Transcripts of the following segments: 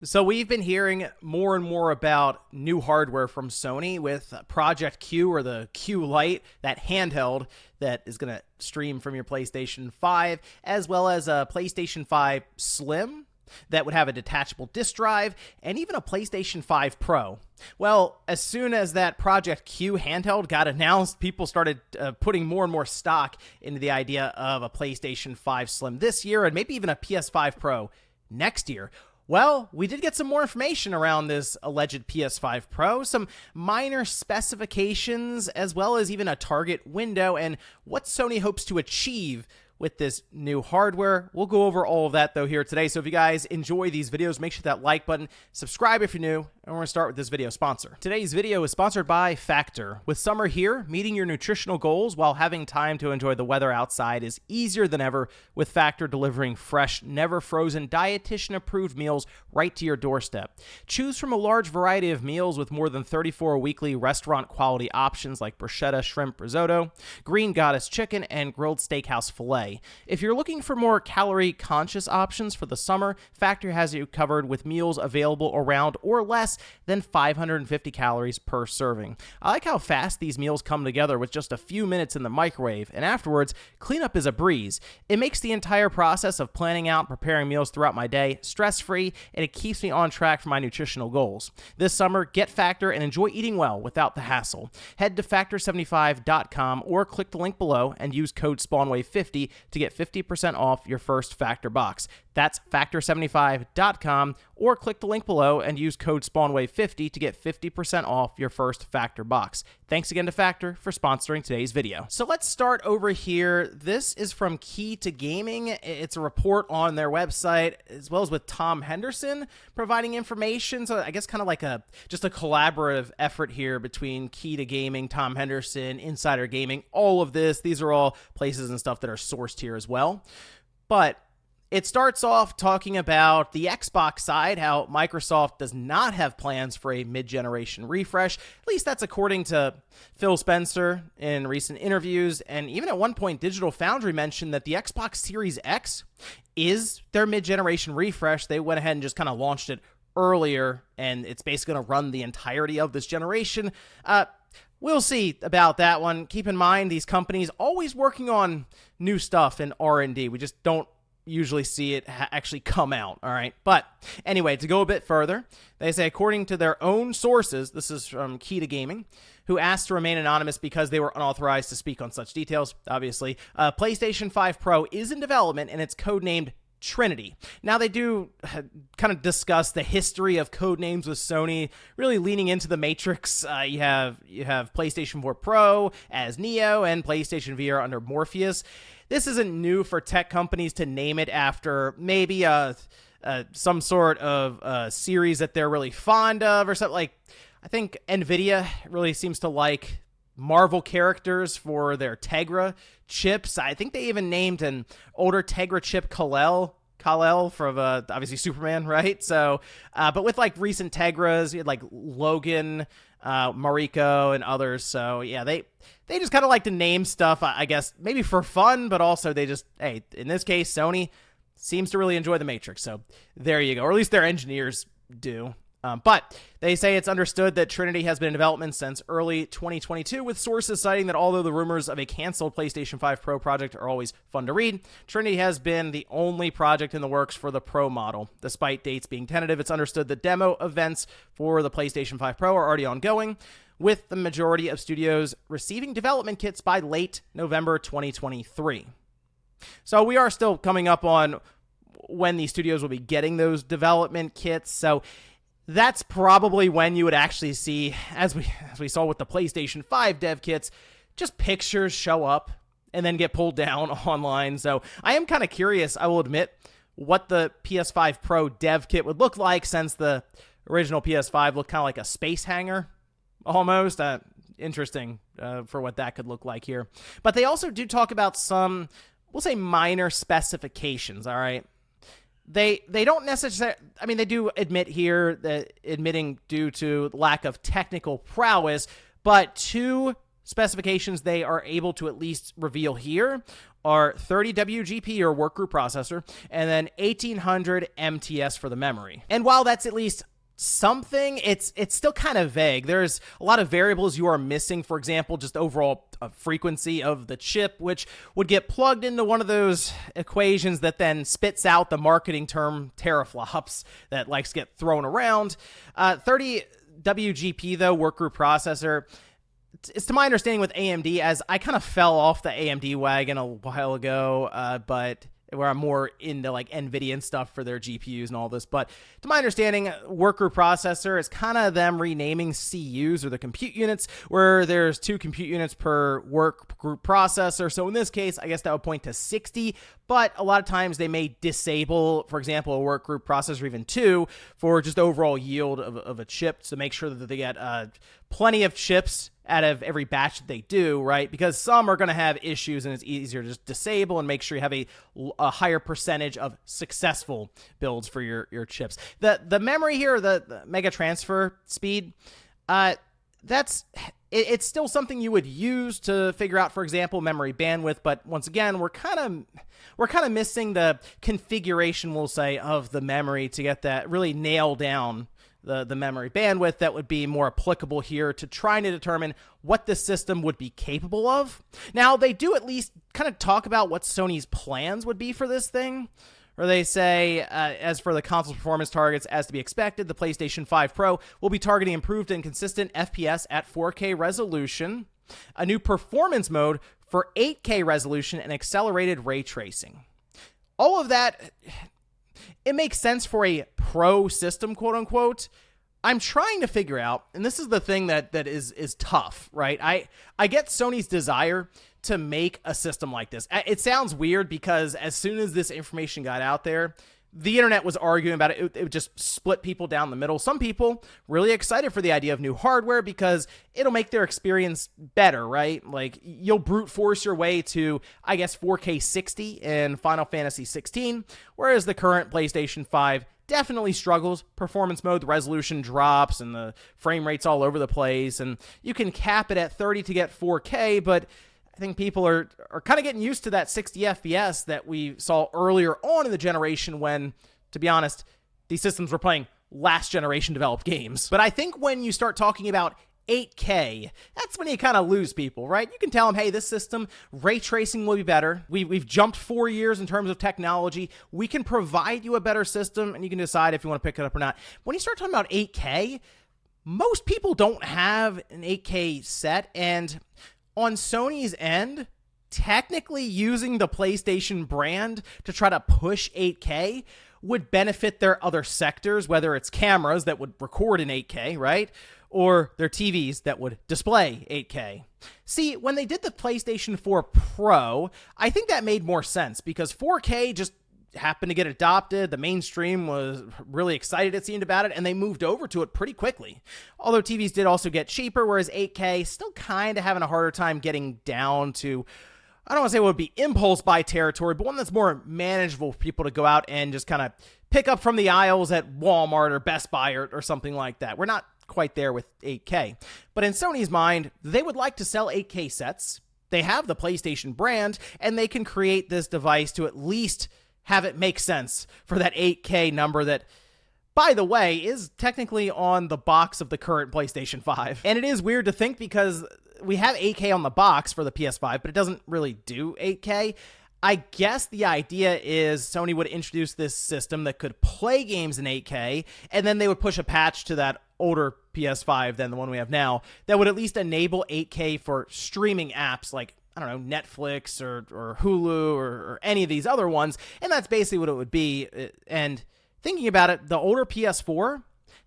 So we've been hearing more and more about new hardware from Sony with Project Q, or the Q Lite, that handheld that is going to stream from your PlayStation 5, as well as a PlayStation 5 Slim that would have a detachable disk drive, and even a PlayStation 5 Pro. Well, as soon as that Project Q handheld got announced, people started putting more and more stock into the idea of a PlayStation 5 Slim this year, and maybe even a PS5 Pro next year. Well, we did get some more information around this alleged PS5 Pro, some minor specifications, as well as even a target window, and what Sony hopes to achieve with this new hardware. We'll go over all of that, though, here today. So if you guys enjoy these videos, make sure that like button, subscribe if you're new, and we're going to start with this video sponsor. Today's video is sponsored by Factor. With summer here, meeting your nutritional goals while having time to enjoy the weather outside is easier than ever, with Factor delivering fresh, never frozen, dietitian-approved meals right to your doorstep. Choose from a large variety of meals with more than 34 weekly restaurant-quality options like bruschetta shrimp risotto, green goddess chicken, and grilled steakhouse filet. If you're looking for more calorie-conscious options for the summer, Factor has you covered with meals available around or less than 550 calories per serving. I like how fast these meals come together with just a few minutes in the microwave, and afterwards, cleanup is a breeze. It makes the entire process of planning out and preparing meals throughout my day stress-free, and it keeps me on track for my nutritional goals. This summer, get Factor and enjoy eating well without the hassle. Head to factor75.com or click the link below and use code SpawnWave50 to get 50% off your first Factor box. That's factor75.com, or click the link below and use code SpawnWave50 to get 50% off your first Factor box. Thanks again to Factor for sponsoring today's video. So let's start over here. This is from Key to Gaming. It's a report on their website, as well as with Tom Henderson providing information. So I guess kind of like just a collaborative effort here between Key to Gaming, Tom Henderson, Insider Gaming, all of this. These are all places and stuff that are sourced here as well. But it starts off talking about the Xbox side, how Microsoft does not have plans for a mid-generation refresh. At least that's according to Phil Spencer in recent interviews. And even at one point, Digital Foundry mentioned that the Xbox Series X is their mid-generation refresh. They went ahead and just kind of launched it earlier, and it's basically going to run the entirety of this generation. We'll see about that one. Keep in mind, these companies always working on new stuff in R&D. We just don't usually see it actually come out, all right? But anyway, to go a bit further, they say, according to their own sources, this is from Key to Gaming, who asked to remain anonymous because they were unauthorized to speak on such details, obviously, PlayStation 5 Pro is in development, and it's codenamed Trinity. Now, they do kind of discuss the history of code names with Sony, really leaning into the Matrix. You have PlayStation 4 Pro as Neo and PlayStation VR under Morpheus. This isn't new for tech companies to name it after maybe some sort of series that they're really fond of or something. Like, I think NVIDIA really seems to like Marvel characters for their Tegra chips. I think they even named an older Tegra chip Kal-El from obviously Superman, right? So, but with like recent Tegras, you had like Logan, Mariko, and others. So yeah, they just kind of like to name stuff, I guess, maybe for fun, but also they just, hey, in this case, Sony seems to really enjoy the Matrix. So there you go, or at least their engineers do. But they say it's understood that Trinity has been in development since early 2022, with sources citing that although the rumors of a canceled PlayStation 5 Pro project are always fun to read, Trinity has been the only project in the works for the Pro model. Despite dates being tentative, it's understood that demo events for the PlayStation 5 Pro are already ongoing, with the majority of studios receiving development kits by late November 2023. So we are still coming up on when these studios will be getting those development kits. So that's probably when you would actually see, as we saw with the PlayStation 5 dev kits, just pictures show up and then get pulled down online. So I am kind of curious, I will admit, what the PS5 Pro dev kit would look like, since the original PS5 looked kind of like a space hangar almost. Interesting for what that could look like here. But they also do talk about some, we'll say, minor specifications, all right? They don't necessarily, I mean, they do admit here that admitting due to lack of technical prowess, but two specifications they are able to at least reveal here are 30 WGP or workgroup processor, and then 1800 MTS for the memory. And while that's at least something, it's still kind of vague. There's a lot of variables you are missing. For example, just overall frequency of the chip, which would get plugged into one of those equations that then spits out the marketing term teraflops that likes to get thrown around. 30 WGP though, workgroup processor, it's to my understanding with AMD, as I kind of fell off the AMD wagon a while ago, but where I'm more into like NVIDIA and stuff for their GPUs and all this. But to my understanding, workgroup processor is kind of them renaming CUs or the compute units, where there's 2 compute units per workgroup processor. So in this case, I guess that would point to 60, but a lot of times they may disable, for example, a workgroup processor, even 2, for just overall yield of a chip to make sure that they get plenty of chips out of every batch that they do, right? Because some are going to have issues and it's easier to just disable and make sure you have a higher percentage of successful builds for your chips. The memory here, the mega transfer speed, it's still something you would use to figure out, for example, memory bandwidth. But once again, we're kind of missing the configuration, we'll say, of the memory to get that really nail down the memory bandwidth that would be more applicable here to trying to determine what the system would be capable of. Now, they do at least kind of talk about what Sony's plans would be for this thing, where they say, as for the console's performance targets, as to be expected, the PlayStation 5 Pro will be targeting improved and consistent FPS at 4K resolution, a new performance mode for 8K resolution, and accelerated ray tracing. All of that, it makes sense for a pro system, quote unquote. I'm trying to figure out, and this is the thing that is tough, right? I get Sony's desire to make a system like this. It sounds weird because as soon as this information got out there, the internet was arguing about it. It would just split people down the middle. Some people really excited for the idea of new hardware because it'll make their experience better, right? Like, you'll brute force your way to, I guess, 4K 60 in Final Fantasy 16, whereas the current PlayStation 5 definitely struggles. Performance mode, the resolution drops and the frame rate's all over the place, and you can cap it at 30 to get 4K, but I think people are kind of getting used to that 60 FPS that we saw earlier on in the generation when, to be honest, these systems were playing last generation developed games. But I think when you start talking about 8K, that's when you kind of lose people, right? You can tell them, hey, this system, ray tracing will be better. We've jumped 4 years in terms of technology. We can provide you a better system, and you can decide if you want to pick it up or not. When you start talking about 8K, most people don't have an 8K set, and on Sony's end, technically using the PlayStation brand to try to push 8K would benefit their other sectors, whether it's cameras that would record in 8K, right? Or their TVs that would display 8K. See, when they did the PlayStation 4 Pro, I think that made more sense because 4K just happened to get adopted. The mainstream was really excited, it seemed, about it, and they moved over to it pretty quickly. Although TVs did also get cheaper, whereas 8K still kind of having a harder time getting down to, I don't want to say what would be impulse buy territory, but one that's more manageable for people to go out and just kind of pick up from the aisles at Walmart or Best Buy or something like that. We're not quite there with 8K. But in Sony's mind, they would like to sell 8K sets. They have the PlayStation brand, and they can create this device to at least have it make sense for that 8K number that, by the way, is technically on the box of the current PlayStation 5. And it is weird to think because we have 8K on the box for the PS5, but it doesn't really do 8K. I guess the idea is Sony would introduce this system that could play games in 8K, and then they would push a patch to that older PS5 than the one we have now that would at least enable 8K for streaming apps like, I don't know, Netflix or Hulu or any of these other ones. And that's basically what it would be. And thinking about it, the older PS4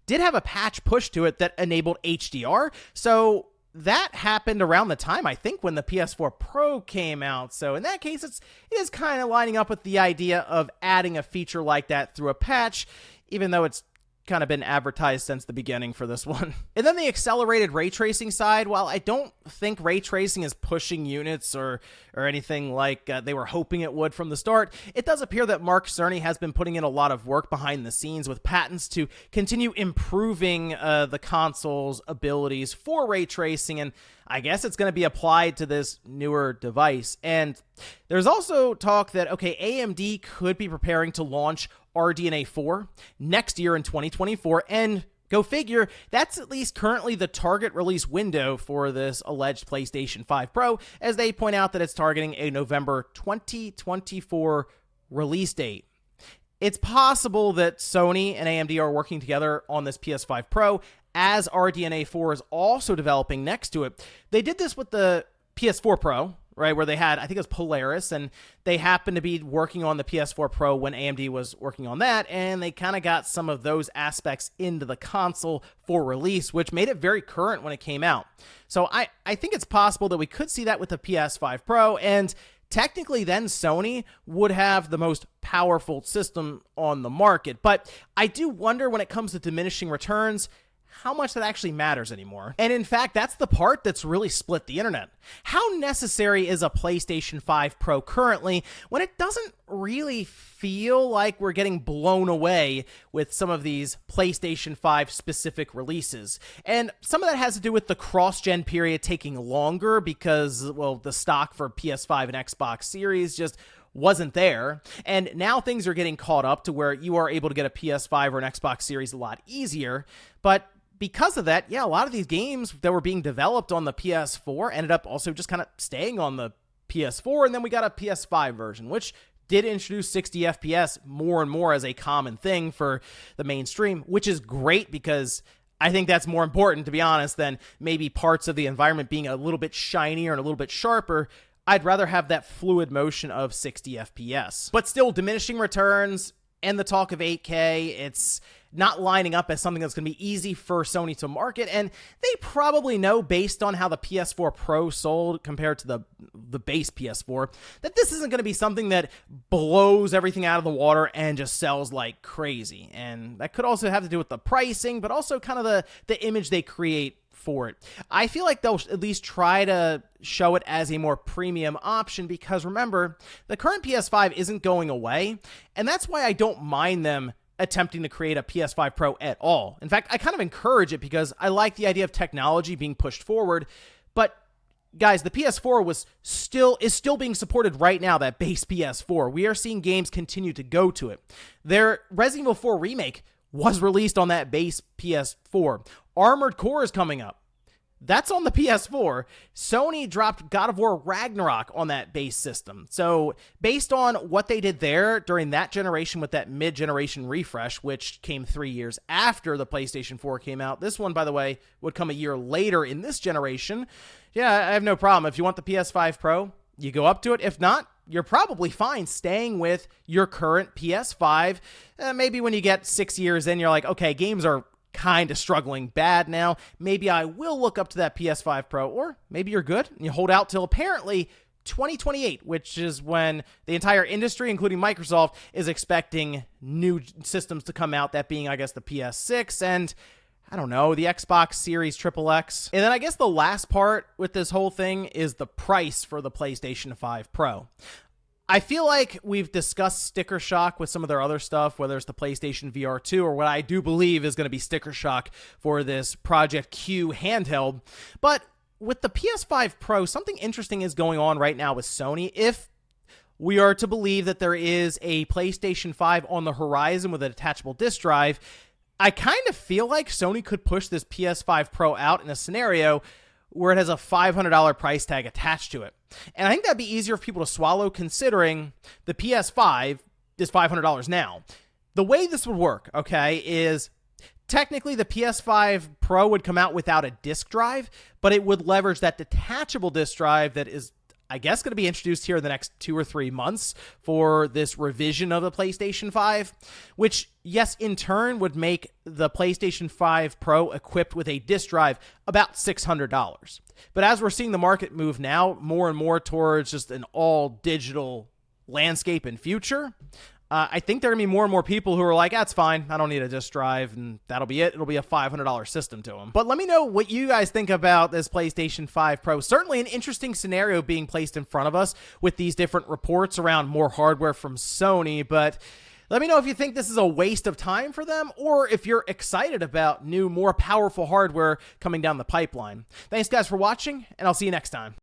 did have a patch pushed to it that enabled HDR. So that happened around the time, I think, when the PS4 Pro came out. So in that case, it is kind of lining up with the idea of adding a feature like that through a patch, even though it's kind of been advertised since the beginning for this one. And then the accelerated ray tracing side, while I don't think ray tracing is pushing units or anything like they were hoping it would from the start, it does appear that Mark Cerny has been putting in a lot of work behind the scenes with patents to continue improving the console's abilities for ray tracing, and I guess it's going to be applied to this newer device. And there's also talk that, okay, AMD could be preparing to launch RDNA 4 next year in 2024, and go figure, that's at least currently the target release window for this alleged PlayStation 5 Pro, as they point out that it's targeting a November 2024 release date. It's possible that Sony and AMD are working together on this PS5 Pro, as RDNA 4 is also developing next to it. They did this with the PS4 Pro, right, where they had, I think it was Polaris, and they happened to be working on the PS4 Pro when AMD was working on that, and they kind of got some of those aspects into the console for release, which made it very current when it came out. So I think it's possible that we could see that with the PS5 Pro, and technically then Sony would have the most powerful system on the market. But I do wonder, when it comes to diminishing returns, how much that actually matters anymore. And in fact, that's the part that's really split the internet. How necessary is a PlayStation 5 Pro currently when it doesn't really feel like we're getting blown away with some of these PlayStation 5 specific releases? And some of that has to do with the cross-gen period taking longer because, well, the stock for PS5 and Xbox Series just wasn't there, and now things are getting caught up to where you are able to get a PS5 or an Xbox Series a lot easier. But because of that, yeah, a lot of these games that were being developed on the PS4 ended up also just kind of staying on the PS4, and then we got a PS5 version, which did introduce 60 FPS more and more as a common thing for the mainstream, which is great because I think that's more important, to be honest, than maybe parts of the environment being a little bit shinier and a little bit sharper. I'd rather have that fluid motion of 60 FPS. But still, diminishing returns and the talk of 8K, it's not lining up as something that's going to be easy for Sony to market, and they probably know, based on how the PS4 Pro sold compared to the base PS4, that this isn't going to be something that blows everything out of the water and just sells like crazy. And that could also have to do with the pricing, but also kind of the image they create for it. I feel like they'll at least try to show it as a more premium option, because remember, the current PS5 isn't going away, and that's why I don't mind them attempting to create a PS5 Pro at all. In fact, I kind of encourage it because I like the idea of technology being pushed forward. But guys, the PS4 is still being supported right now, that base PS4. We are seeing games continue to go to it. Their Resident Evil 4 remake was released on that base PS4. Armored Core is coming up. That's on the PS4. Sony dropped God of War Ragnarok on that base system. So based on what they did there during that generation with that mid-generation refresh, which came 3 years after the PlayStation 4 came out, this one, by the way, would come a year later in this generation. Yeah, I have no problem. If you want the PS5 Pro, you go up to it. If not, you're probably fine staying with your current PS5. Maybe when you get 6 years in, you're like, okay, games are kind of struggling bad now. Maybe I will look up to that PS5 Pro, or maybe you're good and you hold out till apparently 2028, which is when the entire industry, including Microsoft, is expecting new systems to come out, that being, I guess, the PS6 and, I don't know, the Xbox Series XXX. And then I guess the last part with this whole thing is the price for the PlayStation 5 Pro. I feel like we've discussed sticker shock with some of their other stuff, whether it's the PlayStation VR 2 or what I do believe is going to be sticker shock for this Project Q handheld. But with the PS5 Pro, something interesting is going on right now with Sony. If we are to believe that there is a PlayStation 5 on the horizon with a detachable disc drive, I kind of feel like Sony could push this PS5 Pro out in a scenario where it has a $500 price tag attached to it. And I think that'd be easier for people to swallow, considering the PS5 is $500 now. The way this would work, okay, is technically the PS5 Pro would come out without a disc drive, but it would leverage that detachable disc drive that is, I guess, going to be introduced here in the next 2 or 3 months for this revision of the PlayStation 5, which, yes, in turn would make the PlayStation 5 Pro equipped with a disc drive about $600. But as we're seeing the market move now more and more towards just an all-digital landscape and future, I think there are going to be more and more people who are like, that's fine, I don't need a disk drive, and that'll be it. It'll be a $500 system to them. But let me know what you guys think about this PlayStation 5 Pro. Certainly an interesting scenario being placed in front of us with these different reports around more hardware from Sony, but let me know if you think this is a waste of time for them or if you're excited about new, more powerful hardware coming down the pipeline. Thanks, guys, for watching, and I'll see you next time.